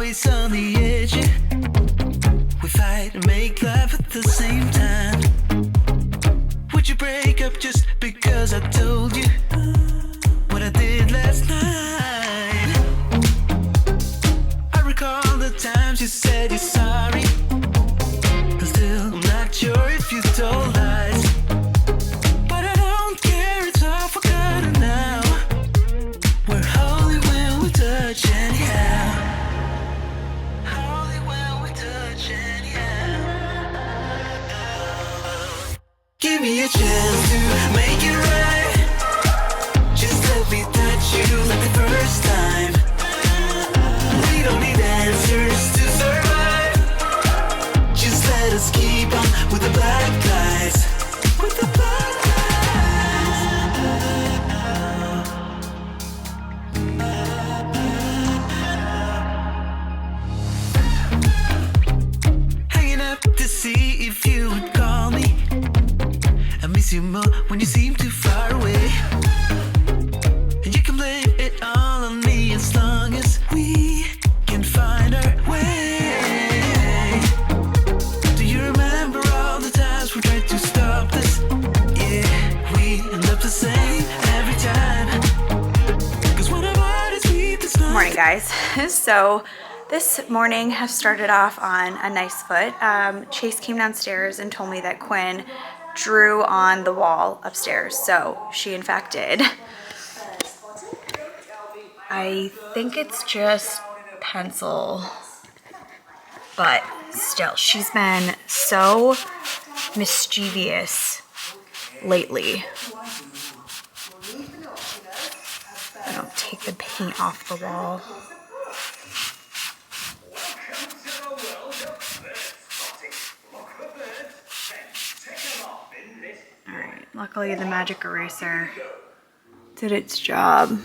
always on the edge. We fight and make love at the same time. Would you break up just because I told you what I did last night? I recall the times you said you're sorry. I'm still not sure if you told lies, but I don't care, it's all forgotten now. We're holy when we touch anyhow. Holy when we touch anyhow. Give me a chance to make it right. Just let me touch you like the first time. We don't need answers to survive. Just let us keep on with the black lights. With the black lights. Hanging up to see if you would call me. I miss you more when you seem too far away. And you can blame it all on me as long as we can find our way. Do you remember all the times we tried to stop this? Yeah, we end up the same every time. 'Cause when our bodies beat this night. Morning, guys. So this morning has started off on a nice foot. Chase came downstairs and told me that Quinn drew on the wall upstairs, so she in fact did. I think it's just pencil, but still, she's been so mischievous lately. I don't take the paint off the wall. Luckily, the magic eraser did its job.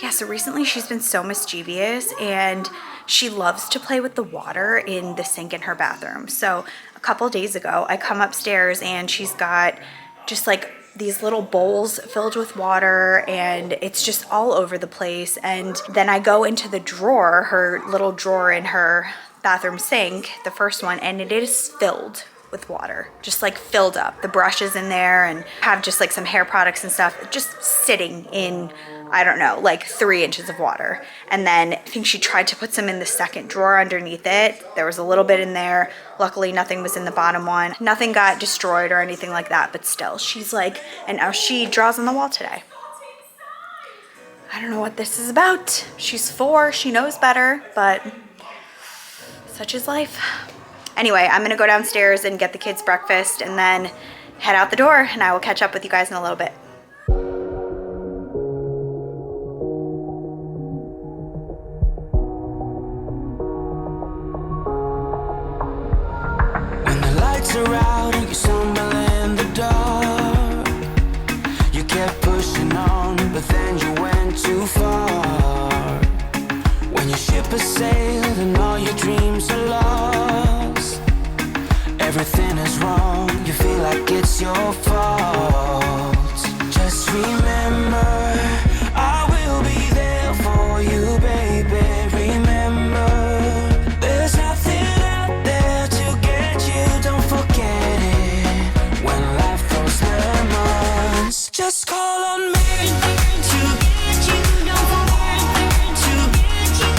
Yeah, so recently she's been so mischievous and she loves to play with the water in the sink in her bathroom. So a couple days ago, I come upstairs and she's got just like these little bowls filled with water and it's just all over the place. And then I go into the drawer, her little drawer in her bathroom sink, the first one, and it is filled with water, just like filled up. The brush is in there and have just like some hair products and stuff just sitting in, I don't know, like 3 inches of water. And then I think she tried to put some in the second drawer underneath it. There was a little bit in there. Luckily, nothing was in the bottom one. Nothing got destroyed or anything like that, but still, she's like, and now she draws on the wall today. I don't know what this is about. She's 4, she knows better, but such is life. Anyway, I'm gonna go downstairs and get the kids breakfast and then head out the door, and I will catch up with you guys in a little bit. When the lights are out and you stumble in the dark, you kept pushing on, but then you went too far. When your ship has sailed and all your dreams are lost, everything is wrong, you feel like it's your fault. Just remember, I will be there for you, baby. Remember, there's nothing out there to get you, don't forget it. When life throws lemons, just call on me to get you, don't forget to get you,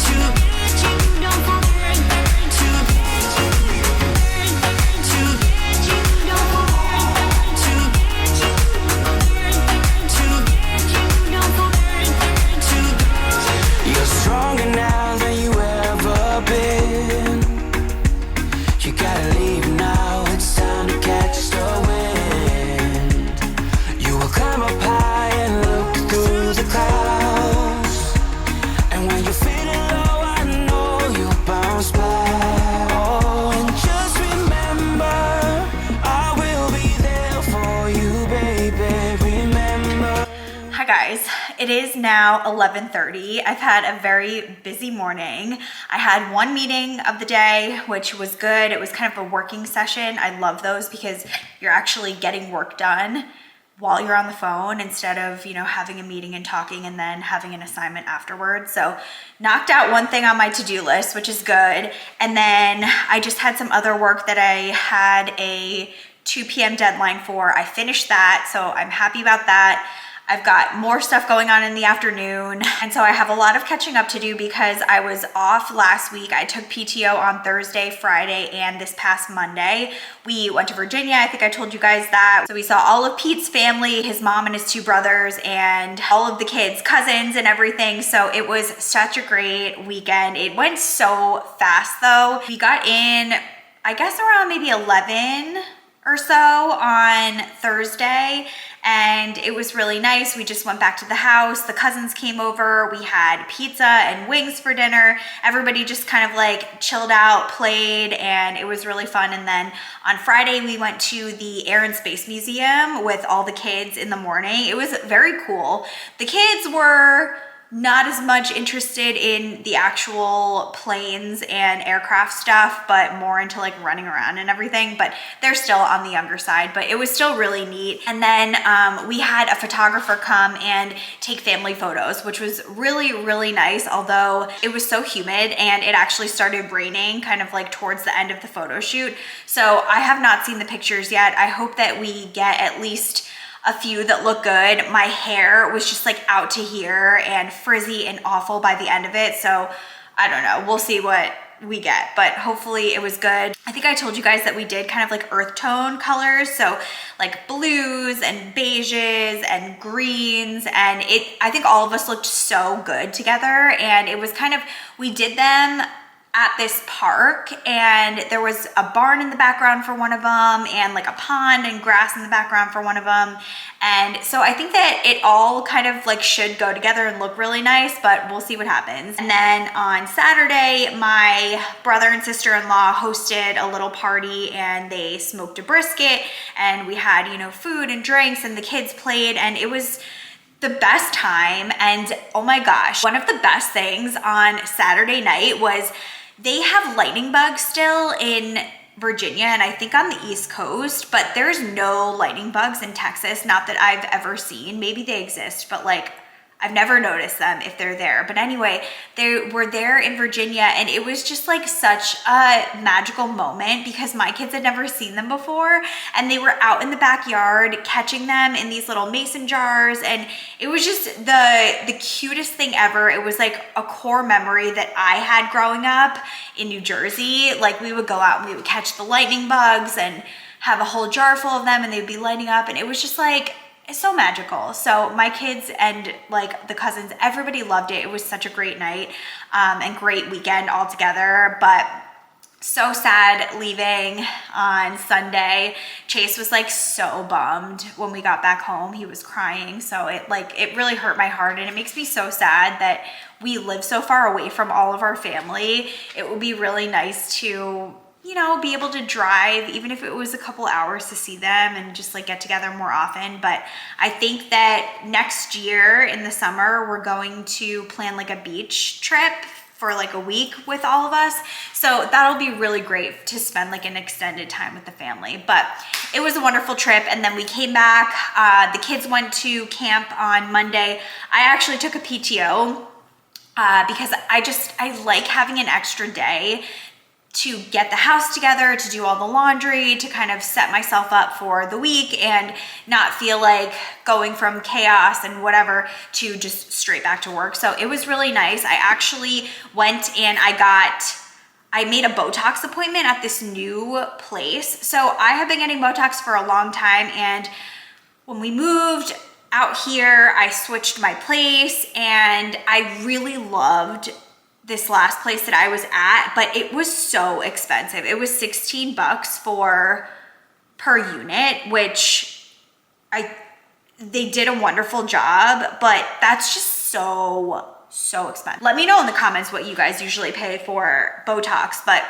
to get you, don't forget to get you, to get you, don't forget to get you, to get you, don't forget to get you. You're stronger now than you ever been. You gotta leave now, it's time to catch the wind. You will climb up high and look through the clouds, and when you're feeling low, I know you'll bounce back. Oh, and just remember, I will be there for you, baby. Remember. Hi guys, it is now 11:30. I've had a very busy morning. I had one meeting of the day, which was good. It was kind of a working session. I love those because you're actually getting work done while you're on the phone instead of, you know, having a meeting and talking and then having an assignment afterwards. So knocked out one thing on my to-do list, which is good. And then I just had some other work that I had a 2 p.m. deadline for. I finished that, so I'm happy about that. I've got more stuff going on in the afternoon. And so I have a lot of catching up to do because I was off last week. I took PTO on Thursday, Friday, and this past Monday. We went to Virginia. I think I told you guys that. So we saw all of Pete's family, his mom and his 2 brothers, and all of the kids, cousins and everything. So it was such a great weekend. It went so fast though. We got in, I guess around maybe 11 or so on Thursday, and it was really nice. We just went back to the house. The cousins came over. We had pizza and wings for dinner. Everybody just kind of like chilled out, played, and it was really fun. And then on Friday, we went to the Air and Space Museum with all the kids in the morning. It was very cool. The kids were not as much interested in the actual planes and aircraft stuff, but more into like running around and everything, but they're still on the younger side, but it was still really neat. And then we had a photographer come and take family photos, which was really, really nice, although it was so humid and it actually started raining kind of like towards the end of the photo shoot. So I have not seen the pictures yet. I hope that we get at least a few that look good. My hair was just like out to here and frizzy and awful by the end of it. So I don't know, we'll see what we get, but hopefully it was good. I think I told you guys that we did kind of like earth tone colors. So like blues and beiges and greens, and I think all of us looked so good together. And it was kind of, we did them at this park, and there was a barn in the background for one of them and like a pond and grass in the background for one of them. And so I think that it all kind of like should go together and look really nice, but we'll see what happens. And then on Saturday, my brother and sister-in-law hosted a little party and they smoked a brisket, and we had, you know, food and drinks, and the kids played, and it was the best time. And oh my gosh, one of the best things on Saturday night was they have lightning bugs still in Virginia and I think on the East Coast, but there's no lightning bugs in Texas, not that I've ever seen. Maybe they exist, but like I've never noticed them if they're there. But anyway, they were there in Virginia, and it was just like such a magical moment because my kids had never seen them before, and they were out in the backyard catching them in these little mason jars, and it was just the cutest thing ever. It was like a core memory that I had growing up in New Jersey. Like we would go out and we would catch the lightning bugs and have a whole jar full of them, and they'd be lighting up, and it was just like, it's so magical. So my kids and like the cousins, everybody loved it. It was such a great night and great weekend all together, but so sad leaving on Sunday. Chase was like so bummed when we got back home. He was crying. So it really hurt my heart, and it makes me so sad that we live so far away from all of our family. It would be really nice to, you know, be able to drive, even if it was a couple hours, to see them and just like get together more often. But I think that next year in the summer, we're going to plan like a beach trip for like a week with all of us. So that'll be really great to spend like an extended time with the family. But it was a wonderful trip. And then we came back, the kids went to camp on Monday. I actually took a PTO because I like having an extra day to get the house together, to do all the laundry, to kind of set myself up for the week and not feel like going from chaos and whatever to just straight back to work. So it was really nice. I actually went and I made a Botox appointment at this new place. So I have been getting Botox for a long time, and when we moved out here, I switched my place, and I really loved this last place that I was at, but it was so expensive. It was 16 bucks per unit, which they did a wonderful job, but that's just so expensive. Let me know in the comments what you guys usually pay for Botox, but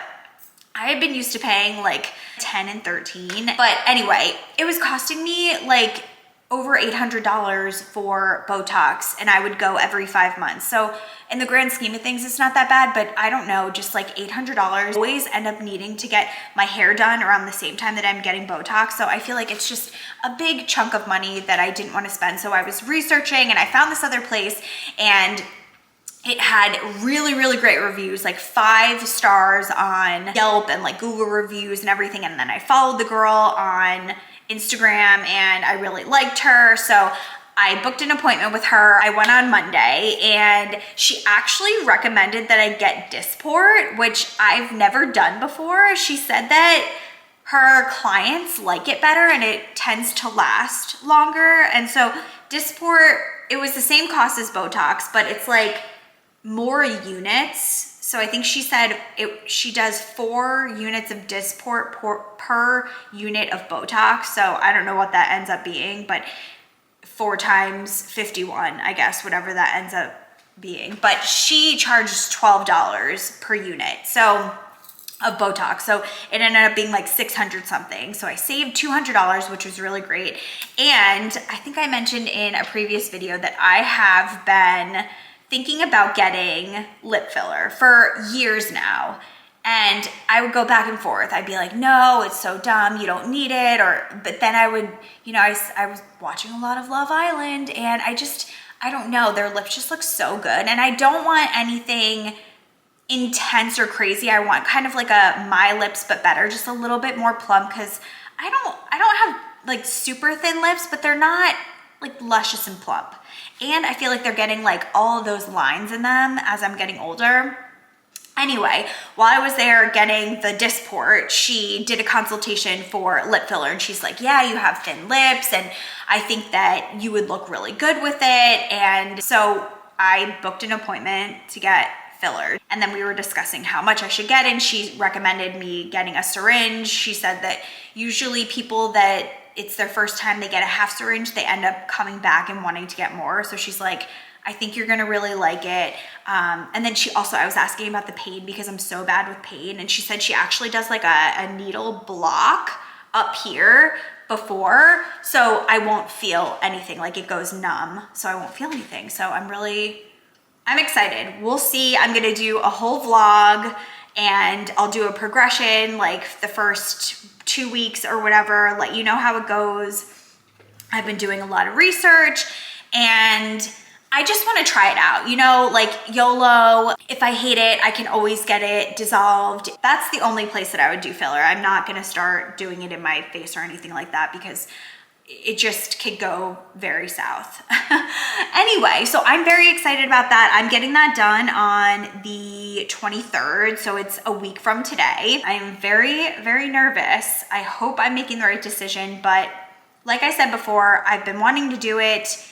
I had been used to paying like 10 and 13. But anyway, it was costing me like over $800 for Botox, and I would go every 5 months. So in the grand scheme of things, it's not that bad, but I don't know, just like $800. Always end up needing to get my hair done around the same time that I'm getting Botox. So I feel like it's just a big chunk of money that I didn't want to spend. So I was researching and I found this other place, and it had really, really great reviews, like 5 stars on Yelp and like Google reviews and everything. And then I followed the girl on Instagram and I really liked her. So I booked an appointment with her. I went on Monday, and she actually recommended that I get Dysport, which I've never done before. She said that her clients like it better and it tends to last longer. And so Dysport, it was the same cost as Botox, but it's like more units. So I think she said she does 4 units of Dysport per unit of Botox. So I don't know what that ends up being, but 4 times 51, I guess, whatever that ends up being. But she charges $12 per unit. So of Botox. So it ended up being like 600 something. So I saved $200, which was really great. And I think I mentioned in a previous video that I have been thinking about getting lip filler for years now. And I would go back and forth. I'd be like, no, it's so dumb, you don't need it. But then I would, I was watching a lot of Love Island, and I don't know, their lips just look so good. And I don't want anything intense or crazy. I want kind of like a My Lips but better, just a little bit more plump, because I don't have like super thin lips, but they're not like luscious and plump. And I feel like they're getting like all of those lines in them as I'm getting older. Anyway, while I was there getting the Dysport, she did a consultation for lip filler, and she's like, yeah, you have thin lips and I think that you would look really good with it. And so I booked an appointment to get filler, and then we were discussing how much I should get, and she recommended me getting a syringe. She said that usually people that it's their first time they get a half syringe, they end up coming back and wanting to get more. So she's like, I think you're gonna really like it. And then I was asking about the pain because I'm so bad with pain. And she said she actually does like a needle block up here before, so I won't feel anything, like it goes numb, so I won't feel anything. So I'm excited. We'll see. I'm gonna do a whole vlog, and I'll do a progression, like the first 2 weeks or whatever, let you know how it goes. I've been doing a lot of research, and I just want to try it out, like YOLO. If I hate it, I can always get it dissolved. That's the only place that I would do filler. I'm not going to start doing it in my face or anything like that, because it just could go very south. Anyway, so I'm very excited about that. I'm getting that done on the 23rd, so it's a week from today. I'm very, very nervous. I hope I'm making the right decision, but like I said before, I've been wanting to do it.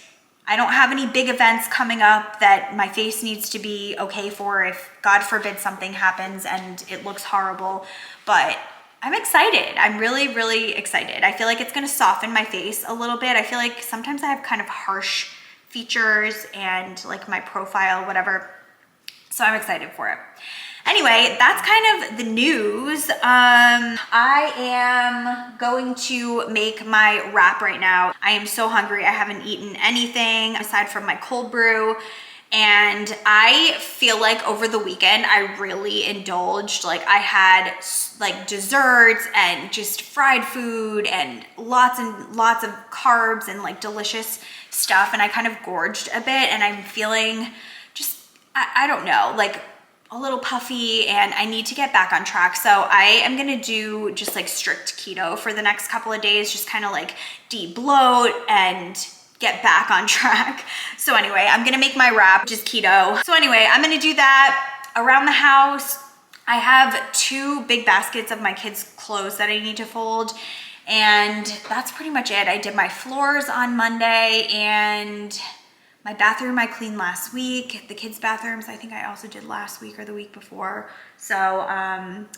I don't have any big events coming up that my face needs to be okay for if, God forbid, something happens and it looks horrible, but I'm excited. I'm really, really excited. I feel like it's gonna soften my face a little bit. I feel like sometimes I have kind of harsh features and like my profile, whatever. So I'm excited for it. Anyway, that's kind of the news. I am going to make my wrap right now. I am so hungry. I haven't eaten anything aside from my cold brew. And I feel like over the weekend, I really indulged. Like I had like desserts and just fried food and lots of carbs and like delicious stuff. And I kind of gorged a bit, and I'm feeling just, I don't know, like a little puffy, and I need to get back on track. So I am gonna do just like strict keto for the next couple of days, just kind of like de-bloat and get back on track. So anyway, I'm gonna make my wrap, which is keto. So anyway, I'm gonna do that around the house. I have 2 big baskets of my kids' clothes that I need to fold, and that's pretty much it. I did my floors on Monday, and my bathroom I cleaned last week. The kids' bathrooms I think I also did last week or the week before. So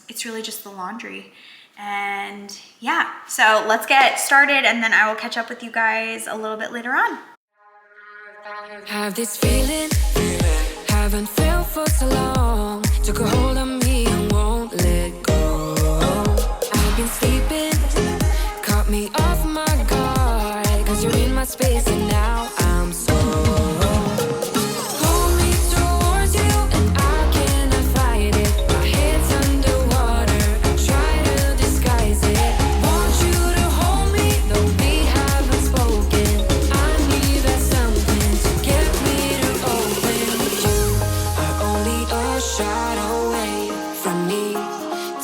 it's really just the laundry. And yeah, so let's get started, and then I will catch up with you guys a little bit later on. Have this feeling, haven't felt for so long. Took a hold on me and won't let go. I've been sleeping, caught me off my guard, 'cause you're in my space, and now I'm so. Pull me towards you, and I cannot fight it. My head's underwater, I try to disguise it. Want you to hold me, though we haven't spoken. I need that something to get me to open. You are only a shot away from me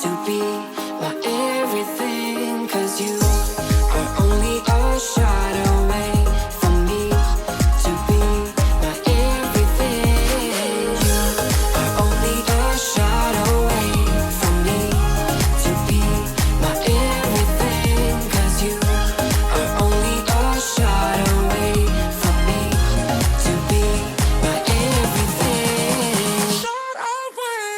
to be my everything, 'cause you are only a shot away from me to be my everything. You are only a shot away from me to be my everything, 'cause you are only a shot away from me to be my everything. Shot away.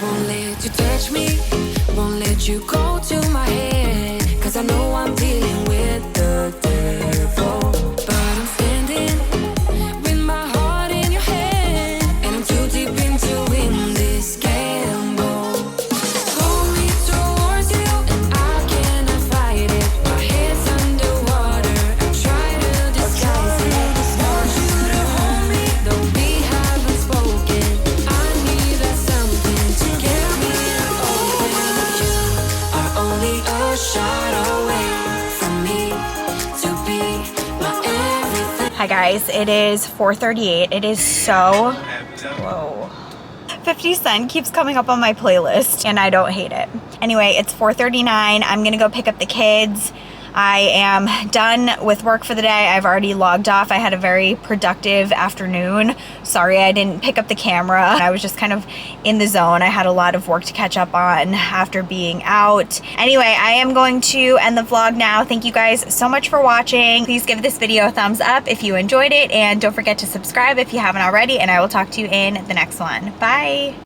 Won't let you touch me, won't let you go to my head, 'cause I know I'm dealing with the devil. But I'm standing with my heart in your hand, and I'm too deep into in this gamble. Pull me towards you, and I cannot fight it. My head's underwater, I try to disguise it. Want you to hold me, though we haven't spoken. I need that something to get me to open. You are only a shot away from me to be my everything. Hi guys, it is 4:38. It is so, whoa. 50 Cent keeps coming up on my playlist and I don't hate it. Anyway, it's 4:39. I'm gonna go pick up the kids. I am done with work for the day. I've already logged off. I had a very productive afternoon. Sorry I didn't pick up the camera. I was just kind of in the zone. I had a lot of work to catch up on after being out. Anyway, I am going to end the vlog now. Thank you guys so much for watching. Please give this video a thumbs up if you enjoyed it, and don't forget to subscribe if you haven't already, and I will talk to you in the next one. Bye.